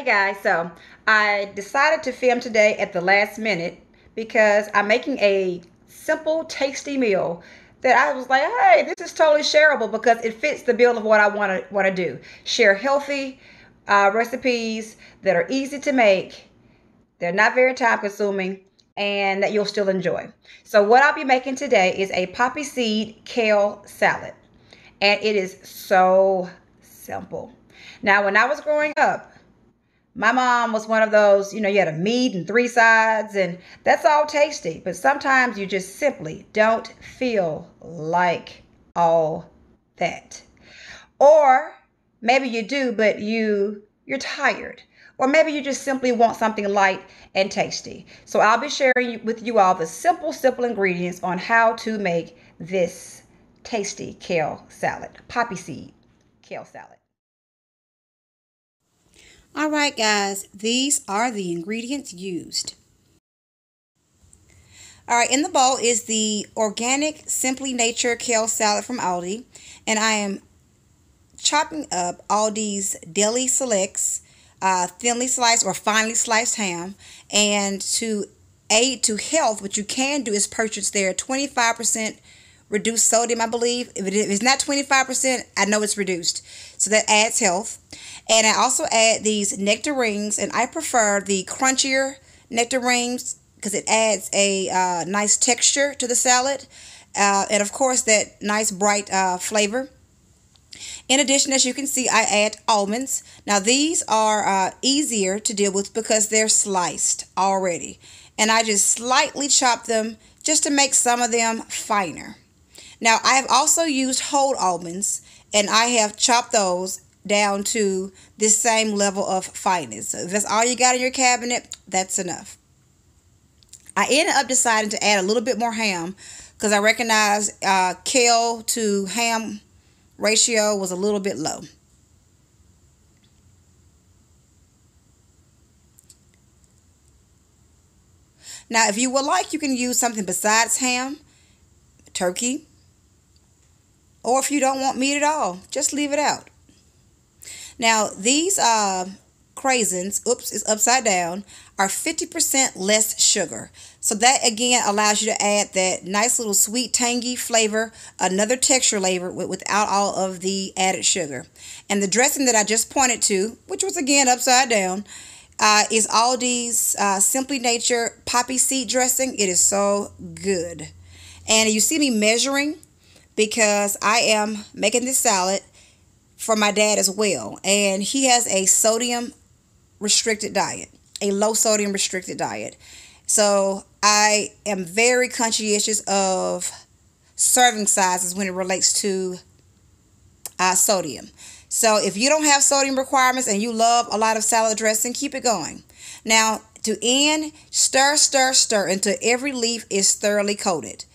Guys, so I decided to film today at the last minute because I'm making a simple, tasty meal that I was like, hey, this is totally shareable because it fits the bill of what I want to do. Share healthy recipes that are easy to make, they're not very time consuming, and that you'll still enjoy. So what I'll be making today is a poppy seed kale salad, and it is so simple. Now, when I was growing up, my mom was one of those, you had a meat and three sides, and that's all tasty. But sometimes you just simply don't feel like all that. Or maybe you do, but you're tired. Or maybe you just simply want something light and tasty. So I'll be sharing with you all the simple ingredients on how to make this tasty kale salad, poppy seed kale salad. All right, guys, these are the ingredients used. All right, in the bowl is the organic Simply Nature kale salad from Aldi, and I am chopping up Aldi's Deli Selects, thinly sliced or finely sliced ham. And to aid to health, what you can do is purchase their 25% reduced sodium, I believe. If it's not 25%, I know it's reduced. So that adds health. And I also add these nectarines, and I prefer the crunchier nectarines because it adds a nice texture to the salad. And of course, that nice bright flavor. In addition, as you can see, I add almonds. Now, these are easier to deal with because they're sliced already. And I just slightly chop them just to make some of them finer. Now, I have also used whole almonds, and I have chopped those down to this same level of fineness. So if that's all you got in your cabinet, that's enough. I ended up deciding to add a little bit more ham because I recognized kale to ham ratio was a little bit low. Now, if you would like, you can use something besides ham, turkey, or if you don't want meat at all, just leave it out. Now, these craisins, oops, it's upside down, are 50% less sugar. So that again allows you to add that nice little sweet tangy flavor, another texture flavor without all of the added sugar. And the dressing that I just pointed to, which was again upside down, is Aldi's Simply Nature poppy seed dressing. It is so good. And you see me measuring because I am making this salad for my dad as well, and he has a sodium restricted diet, a low sodium restricted diet. So I am very conscientious of serving sizes when it relates to sodium. So if you don't have sodium requirements and you love a lot of salad dressing, keep it going. Now, to end, stir until every leaf is thoroughly coated.